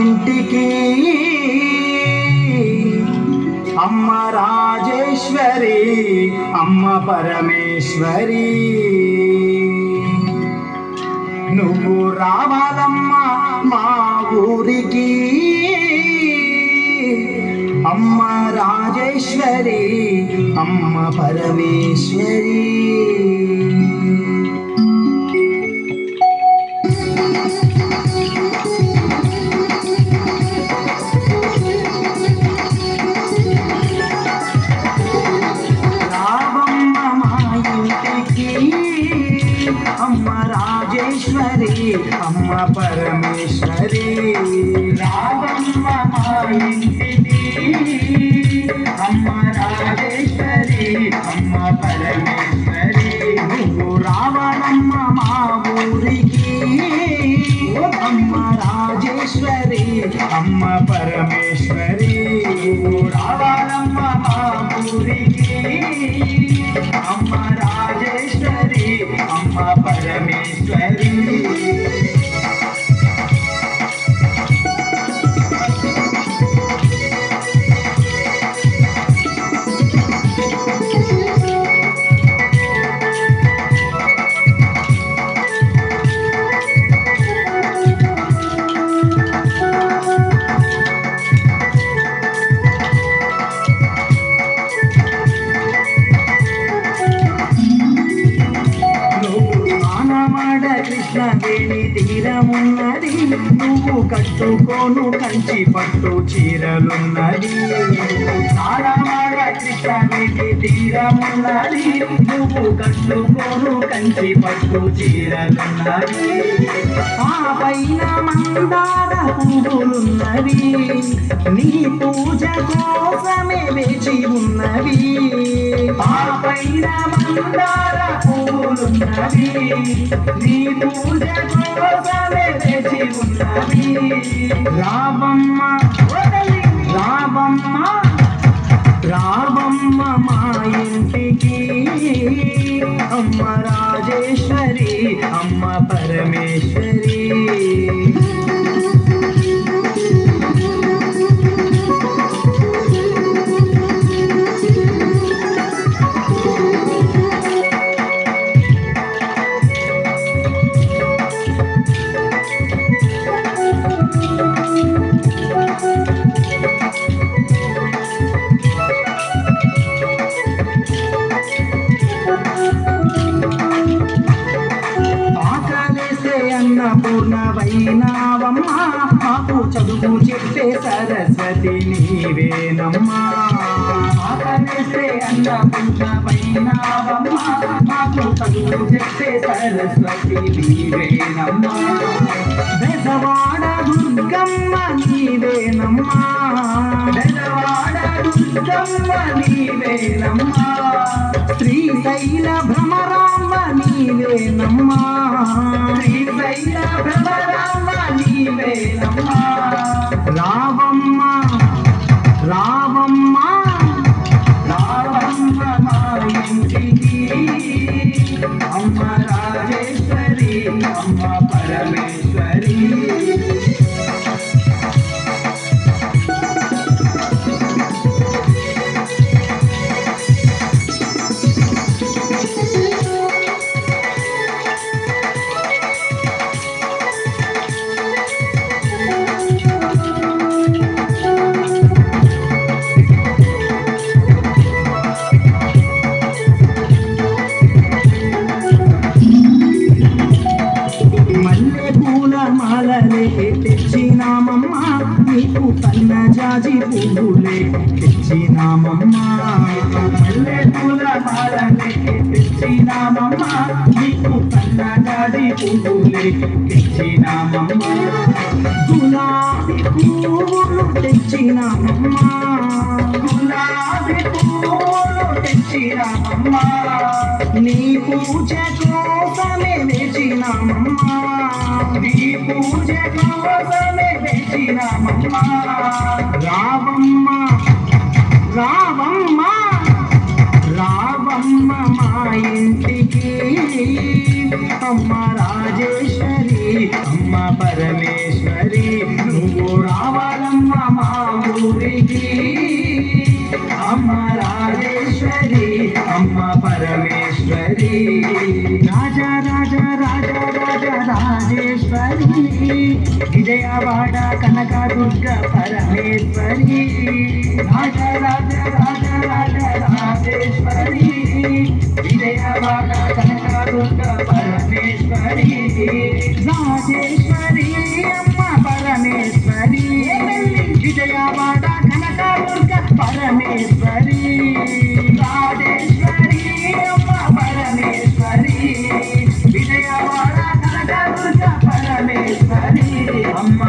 ఇంటికి అమ్మ రాజేశ్వరి అమ్మ పరమేశ్వరి నువ్వు రావాలమ్మా మా ఊరికి అమ్మ రాజేశ్వరి అమ్మ పరమేశ్వరి అమ్మ రాజేశ్వరి అమ్మ పరమేశ్వరి రావమ్మ మా ఇంటికి అమ్మ రాజేశ్వరి అమ్మ పరమేశ్వరి నువ్వు రావాలమ్మ మా ఊరికి అమ్మ రాజేశ్వరి అమ్మ పరమేశ్వరి నువ్వు రావాలమ్మ మా ఊరికి అమ్మ రాజేశ్వరి అమ్మ పరమేశ్వరి కృష్ణవేణి తీరమున్నది నువ్వు కట్టుకోను కంచి పట్టు చీరలున్నది సారమాడ కృష్ణవేణి తీరమున్నది నువ్వు కట్టుకోను కంచి పట్టు చీరలున్నది ఆ పైన మందార పువ్వులున్నవి నీ పూజ కోసమే వేచి ఉన్నవి ఆ పైన మందార పువ్వులున్నవి నీ పూజ కోసమే వేచి ఉన్నవి రావమ్మ రావమ్మ రావమ్మ మా ఇంటికి అమ్మ రాజేశ్వరి అమ్మ పరమేశ్వరి పూర్ణవైనావమ్మా మాకు చదువు చెప్పే సరస్వతి నీవేనమ్మా ఆకలిస్తే అన్న పూర్ణవైనావమ్మా మాకు చదువు చెప్పే సరస్వతి నీవేనమ్మా బెజవాడ దుర్గమ్మ నీవేనమ్మా బెజవాడ దుర్గమ్మ నీవేనమ్మా శ్రీశైల భ్రమరాంబ నీవేనమ్మా శ్రీశైల భ్రమరాంబ నీవేనమ్మా రావమ్మ రావమ్మ రావమ్మ మా ఇంటికి అమ్మ రాజేశ్వరి అమ్మ పరమేశ్వరి తెచ్చినామమ్మా నీకు కన్న జాజి పువ్వులే తెచ్చినామమ్మా మల్లె పూల మాలలే తెచ్చినామమ్మా నీకు కన్న జాజి పువ్వులే తెచ్చినామమ్మా గులాబీ పువ్వులు తెచ్చినామమ్మా గులాబీ పువ్వులు తెచ్చినామమ్మా నీ పూజ కోసమే వేచినామమ్మా నీ పూజ కోసమే వేచినామమ్మా రావమ్మ రావమ్మ రావమ్మ మా ఇంటికి అమ్మ రాజేశ్వరి అమ్మ పరమేశ్వరి నువ్వు విజయవాడ కనకదుర్గ పరమేశ్వరి రాజరాజ రాజ రాజ రాజేశ్వరి విజయవాడ కనకదుర్గ పరమేశ్వరి రాజేశ్వరి అమ్మ పరమేశ్వరి విజయవాడ కనకదుర్గ పరమేశ్వరి రాజేశ్వరి అమ్మ పరమేశ్వరి విజయవాడ కనకదుర్గ పరమేశ్వరి అమ్మ